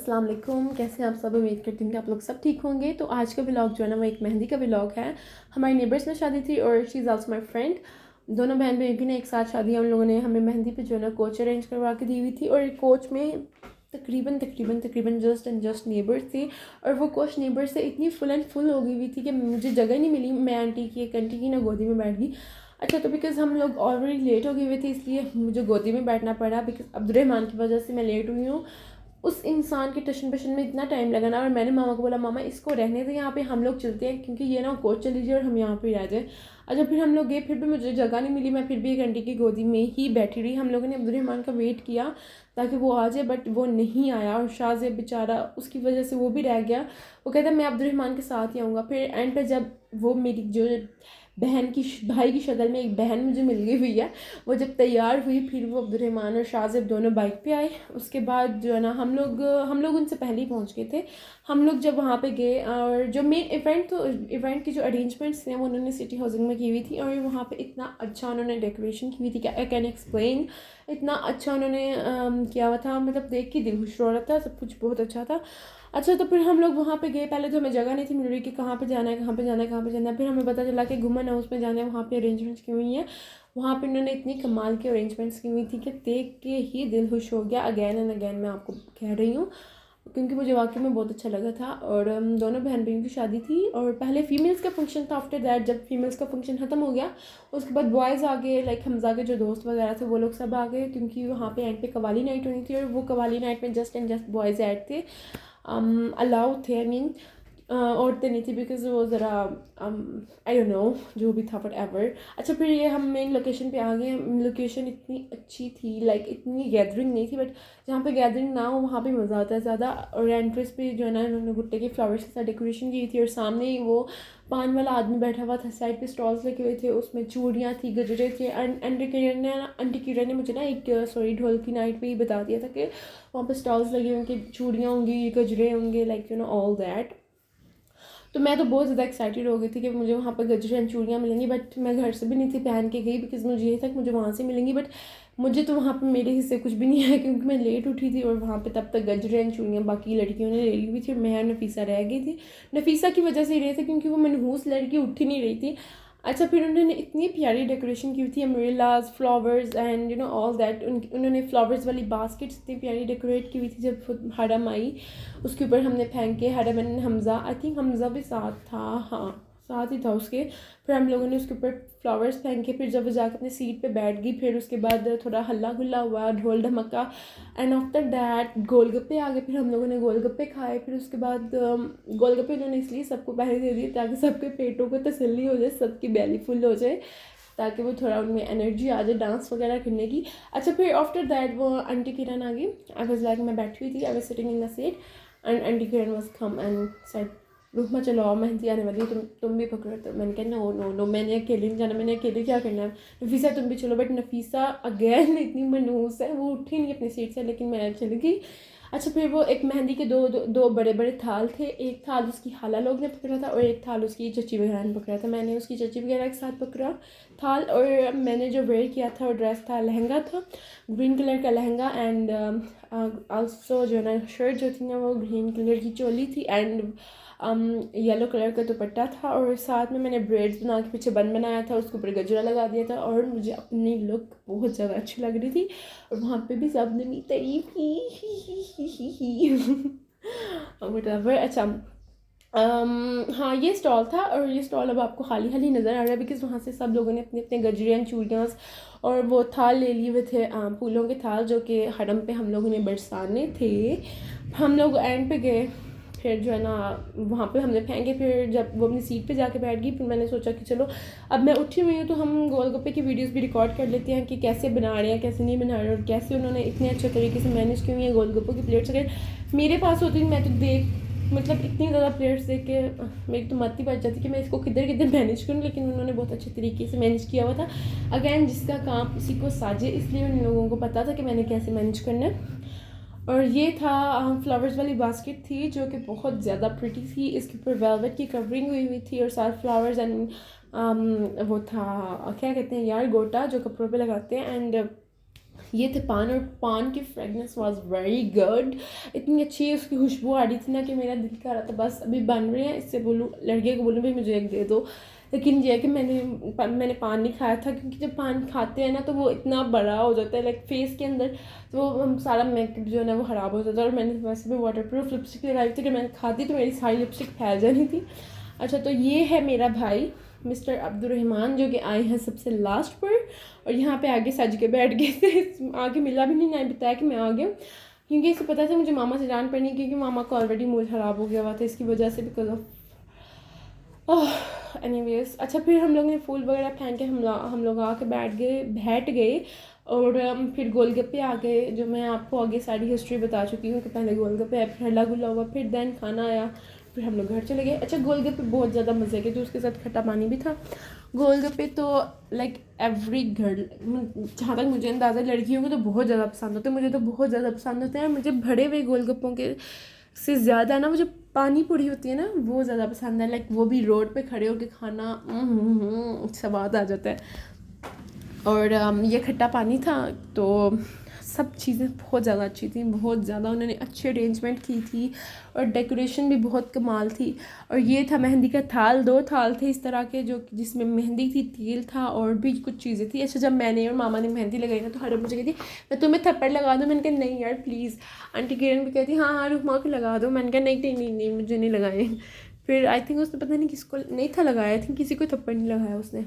अस्सलाम वालेकुम। कैसे हैं आप सब? उम्मीद करती हूँ कि आप लोग सब ठीक होंगे। तो आज का व्लॉग जो है ना वो एक मेहंदी का व्लॉग है। हमारी नेबर्स में शादी थी और she is also my friend. दोनों बहन बेबी ने एक साथ शादी है। उन लोगों ने हमें मेहंदी पे जो है ना कोच अरेंज करवा के दी हुई थी और कोच में तकरीबन जस्ट एंड जस्ट नेबर्स थे। और वो कोच नेबर से इतनी फुल एंड फुल हो गई हुई थी कि मुझे जगह नहीं मिली। मैं आंटी की एक आंटी की ना गोदी में बैठ गई। अच्छा, तो बिकॉज़ हम लोग ऑलरेडी लेट हो गए हुए थे इसलिए मुझे गोदी में बैठना पड़ा। बिकॉज़ अब्दुर्रहमान की वजह से मैं लेट हुई हूँ। उस इंसान के टशन पशन में इतना टाइम लगा ना। और मैंने मामा को बोला, मामा इसको रहने दें यहाँ पे, हम लोग चलते हैं क्योंकि ये ना कोच चली जाए और हम यहाँ पे रह जाए। अच्छा, फिर हम लोग गए, फिर भी मुझे जगह नहीं मिली। मैं फिर भी एक आंटी की गोदी में ही बैठी रही। हम लोगों ने अब्दुर्रहमान का वेट किया ताकि वो आ जाए, बट वो नहीं आया। और शाहज़ेब बेचारा, उसकी वजह से वो भी रह गया। वो कहता मैं अब्दुर्रहमान के साथ ही आऊँगा। फिर एंड पे जब वो मेरी जो भाई की शक्ल में एक बहन मुझे मिल गई हुई है, वो जब तैयार हुई फिर वो अब्दुर्रहमान और शाहज़ेब दोनों बाइक पे आए। उसके बाद जो है ना हम लोग उनसे पहले ही पहुंच गए थे। हम लोग जब वहाँ पे गए और जो मेन इवेंट की जो अरेंजमेंट्स थे वो उन्होंने सिटी हाउसिंग में की हुई थी। और वहाँ पे इतना अच्छा उन्होंने डेकोरेशन की हुई थी कि आई कैन एक्सप्लेन। इतना अच्छा उन्होंने किया हुआ था, मतलब देख के दिल खुश हो रहा था। सब कुछ बहुत अच्छा था। अच्छा, तो फिर हम लोग वहाँ पे गए। पहले तो हमें जगह नहीं थी मिल रही कि कहाँ पे जाना है, कहाँ पे जाना है, कहाँ पे जाना है। फिर हमें पता चला कि घुमन हाउस में जाना है, वहाँ पे अरेंजमेंट्स की हुई हैं। वहाँ पे उन्होंने इतनी कमाल की अरेंजमेंट्स की हुई थी कि देख के ही दिल खुश हो गया। अगैन एंड अगैन मैं आपको कह रही हूँ क्योंकि मुझे वाकई में बहुत अच्छा लगा था। और दोनों बहन बहन की शादी थी और पहले फीमेल्स का फंक्शन था। आफ्टर दैट जब फीमेल्स का फंक्शन ख़त्म हो गया उसके बाद बॉयज़ आ गए। लाइक हमजा के जो दोस्त वगैरह थे वो लोग सब आ गए क्योंकि वहाँ पे एंड पे कवाली नाइट होनी थी। और वो कवाली नाइट में just and just boys add थे, अलाउड थे। आई मीन औरतें नहीं थी बिकॉज वो ज़रा आई डोंट नो जो भी था, वट एवर। अच्छा, फिर ये हम मेन लोकेशन पे आ गए। लोकेशन इतनी अच्छी थी, लाइक इतनी गैदरिंग नहीं थी, बट जहाँ पे गैदरिंग ना हो वहाँ पे मज़ा आता है ज़्यादा। और एंट्रेंस पे जो है ना उन्होंने भुट्टे के फ्लावर्स के साथ डेकोरेशन की थी और सामने ही वो पान वाला आदमी बैठा हुआ था। साइड पे स्टॉल्स लगे हुए थे, उसमें चूड़ियाँ थी, गजरे थे। एंड आंटी किरण ने मुझे ना एक ढोल की नाइट पे ही बता दिया था कि वहाँ पे स्टॉल्स लगे होंगे, चूड़ियाँ होंगी, गजरे होंगे, like you know all that. तो मैं तो बहुत ज़्यादा एक्साइटेड हो गई थी कि मुझे वहाँ पर गजरे एंड चूड़ियाँ मिलेंगी। बट मैं घर से भी नहीं थी पहन के गई बिकॉज मुझे ये था कि मुझे वहाँ से मिलेंगी। बट मुझे तो वहाँ पे मेरे हिस्से कुछ भी नहीं है क्योंकि मैं लेट उठी थी। और वहाँ पे तब तक गजरे एंड चूड़ियाँ बाकी लड़कियों ने ले ली हुई थी और मैं और नफीसा रह गई थी। नफीसा की वजह से ही रहे थे क्योंकि वो मनहूस लड़की उठ ही नहीं रही थी। अच्छा, फिर उन्होंने इतनी प्यारी डेकोरेशन की हुई थी, umbrellas, flowers and you know all that. उन्होंने फ्लावर्स वाली बास्केट्स इतनी प्यारी डेकोरेट की हुई थी। जब हरम आई उसके ऊपर हमने फेंके हरम and Hamza, I think Hamza भी साथ था, हाँ साथ ही था उसके। फिर हम लोगों ने उसके ऊपर फ्लावर्स फेंके। फिर जब वो जाकर अपनी सीट पे बैठ गई फिर उसके बाद थोड़ा हल्ला गुल्ला हुआ, ढोल ढमका। एंड आफ्टर दैट गोलगप्पे आ गए। फिर हम लोगों ने गोलगप्पे खाए। फिर उसके बाद गोलगप्पे उन्होंने इसलिए सबको पहले दे दिए ताकि सबके पेटों को तसल्ली हो जाए, सबकी बेली फुल हो जाए, ताकि वो थोड़ा उनमें एनर्जी आ जाए डांस वगैरह करने की। अच्छा, फिर आफ्टर दैट वो आंटी किरण आ गई। आई वाज लाइक, मैं बैठी हुई थी, I was sitting in the seat and aunty Kiran was come and said, Rukma चलो आओ, मेहंदी आने वाली है, तुम भी पकड़ो। तो मैंने कहा नो नो नो, मैंने अकेले नहीं जाना, मैंने अकेले क्या करना है। नफीसा तुम भी चलो। बट नफीसा अगेन इतनी मनहूस है, वो उठी नहीं अपनी सीट से, लेकिन मैं चली गई। अच्छा, फिर वो एक मेहंदी के दो बड़े बड़े थाल थे। एक थाल उसकी खाला लोग ने पकड़ा था और एक थाल उसकी चची वगैरह ने पकड़ा था। मैंने उसकी चची वगैरह के साथ पकड़ा थाल। और मैंने जो वेयर किया था वो ड्रेस था, लहंगा था, ग्रीन कलर का लहंगा। एंड आल्सो जो है ना शर्ट जो थी ना वो ग्रीन कलर की चोली थी एंड येलो कलर का दुपट्टा था। और साथ में मैंने ब्रेड्स बना के पीछे बन बनाया था, उसके ऊपर गजरा लगा दिया था। और मुझे अपनी लुक बहुत ज़्यादा अच्छी लग रही थी और वहाँ पे भी सब ने मेरी तारीफ की। वटएवर। अच्छा, हाँ ये स्टॉल था और ये स्टॉल अब आपको खाली खाली नज़र आ रहा है बिकॉज़ वहाँ से सब लोगों ने अपने अपने गजरे एंड चूड़ियाँ और वो थाल ले लिए हुए थे, फूलों के थाल जो कि हरम पे हम लोगों ने बरसाने थे। हम लोग एंड पे गए, फिर जो है ना वहाँ पे हमने फेंके। फिर जब वो अपनी सीट पे जाके बैठ गई फिर मैंने सोचा कि चलो अब मैं उठी हुई हूँ तो हम गोलगप्पे की वीडियोस भी रिकॉर्ड कर लेते हैं कि कैसे बना रहे हैं, कैसे नहीं बना रहे और कैसे उन्होंने इतने अच्छे तरीके से मैनेज की हुई है गोलगप्पों की प्लेट्स। अगर मेरे पास होती मैं तो मतलब इतनी ज़्यादा प्लेट्स देख के मेरी तो मत ही बच जाती कि मैं इसको किधर किधर मैनेज करूँ। लेकिन उन्होंने बहुत अच्छे तरीके से मैनेज किया हुआ था। अगैन जिसका काम उसी को साजे, इसलिए उन लोगों को पता था कि मैंने कैसे मैनेज करना है। और ये था फ्लावर्स वाली बास्केट थी जो कि बहुत ज़्यादा प्रिटी थी। इसके ऊपर वेलवेट की कवरिंग हुई थी और साथ फ्लावर्स एंड वो था क्या कहते हैं यार, गोटा जो कपड़ों पे लगाते हैं। एंड ये थे पान, और पान की फ्रेगनेंस वाज वेरी गुड, इतनी अच्छी उसकी खुशबू आ रही थी ना कि मेरा दिल कर रहा था बस अभी बन रहे हैं, इससे बोलूँ लड़के को बोलूँ भाई मुझे एक दे दो। लेकिन ये है कि मैंने पान नहीं खाया था, क्योंकि जब पान खाते हैं ना तो वो इतना बड़ा हो जाता है लाइक फेस के अंदर, तो हम सारा मेकअप जो है ना वो ख़राब हो जाता है। और मैंने वैसे भी वाटर प्रूफ लिपस्टिक लगाई थी, कि मैंने खाती तो मेरी सारी लिपस्टिक फैल जानी थी। अच्छा, तो ये है मेरा भाई मिस्टर अब्दुलरहमान, जो कि आए हैं सबसे लास्ट पर, और यहाँ पे आगे सज के बैठ गए थे। आगे मिला भी नहीं बताया कि मैं आ गया, क्योंकि इसे पता था मुझे मामा से जान पड़नी, क्योंकि मामा का ऑलरेडी मूड ख़राब हो गया हुआ था इसकी वजह से, बिकॉज ऑफ एनीवेज। अच्छा, फिर हम लोग ने फूल वगैरह फेंक के हम लोग आके बैठ गए और फिर गोलगप्पे आ गए, जो मैं आपको आगे सारी हिस्ट्री बता चुकी हूँ कि पहले गोलगप्पे आए, फिर हल्ला गुल्ला हुआ, फिर देन खाना आया, फिर हम लोग घर चले गए। अच्छा, गोलगप्पे बहुत ज़्यादा मज़े के थे, उसके साथ खट्टा पानी भी था। गोलगप्पे तो लाइक एवरी गर्ल, जहाँ तक मुझे अंदाज़ा लड़कियों को तो बहुत ज़्यादा पसंद होते हैं, मुझे तो बहुत ज़्यादा पसंद होते हैं। मुझे भरे हुए गोलगप्पों के से ज़्यादा ना मुझे पानी पूरी होती है ना वो ज़्यादा पसंद है, लाइक वो भी रोड पे खड़े होकर खाना, स्वाद आ जाता है। और ये खट्टा पानी था, तो सब चीज़ें बहुत ज़्यादा अच्छी थी, बहुत ज़्यादा उन्होंने अच्छी अरेंजमेंट की थी, और डेकोरेशन भी बहुत कमाल थी। और ये था मेहंदी का थाल, 2 थाल थे इस तरह के, जो जिसमें मेहंदी थी, तेल था और भी कुछ चीज़ें थी। अच्छा, जब मैंने और मामा ने मेहंदी लगाई ना, तो हर मुझे कहती मैं तुम्हें थप्पड़ लगा दूँ, मैंने कहा नहीं यार प्लीज़। आंटी किरण भी कहती हाँ हाँ रुकमा को लगा दो, मैंने कहा नहीं नहीं नहीं नहीं मुझे नहीं लगाए। फिर आई थिंक उसने पता नहीं किसको नहीं था लगाया, आई थिंक किसी को थप्पड़ नहीं लगाया उसने,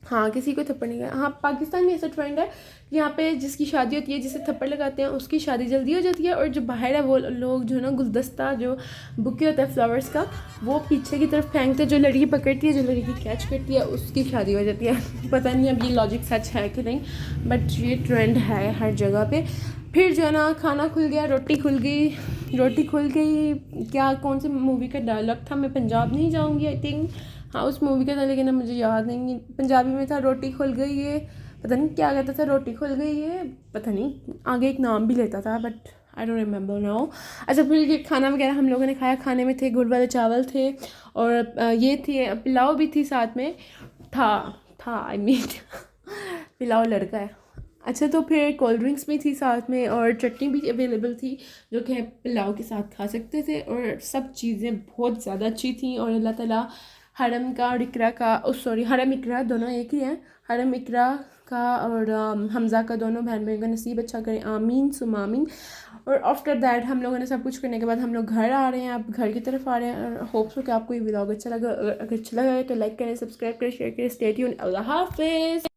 हाँ किसी को थप्पड़ नहीं लगाया। हाँ, पाकिस्तान में ऐसा ट्रेंड है, यहाँ पे जिसकी शादी होती है जिसे थप्पड़ लगाते हैं उसकी शादी जल्दी हो जाती है, और जो बाहर है वो लोग जो है ना गुलदस्ता जो बुके होता है फ्लावर्स का, वो पीछे की तरफ फेंकते हैं, जो लड़की पकड़ती है, जो लड़की कैच करती है उसकी शादी हो जाती है। पता नहीं अब ये लॉजिक सच है कि नहीं, बट ये ट्रेंड है हर जगह पे। फिर जो है ना खाना खुल गया, रोटी खुल गई। क्या कौन सी मूवी का डायलॉग था, मैं पंजाब नहीं जाऊँगी आई थिंक, हाँ उस मूवी का था, लेकिन अब मुझे याद नहीं। पंजाबी में था रोटी खुल गई है, पता नहीं क्या कहता था, रोटी खुल गई है, पता नहीं आगे एक नाम भी लेता था, but I don't remember now. अच्छा, फिर ये खाना वगैरह हम लोगों ने खाया, खाने में थे गुड़ वाले चावल थे, और ये थी पुलाव भी थी साथ में, था आई मीन पुलाव लड़का है। अच्छा, तो फिर कोल्ड ड्रिंक्स भी थी साथ में, और चटनी भी अवेलेबल थी, जो कि पुलाव के साथ खा सकते थे, और सब चीज़ें बहुत ज़्यादा अच्छी थी। और अल्लाह ताला हरम का और इकरा का, सॉरी हरम इकरा दोनों एक ही हैं, हरम इकरा का और हमज़ा का, दोनों बहन भाई का नसीब अच्छा करें, आमीन सुम आमीन। और आफ्टर दैट हम लोगों ने सब कुछ करने के बाद हम लोग घर आ रहे हैं, आप घर की तरफ आ रहे हैं, और होप्स हो कि आपको ये व्लॉग अच्छा लगा। अगर अच्छा लगा है तो लाइक करें, सब्सक्राइब करें, शेयर करें, स्टे ट्यून्ड, अल्लाह हाफिज़।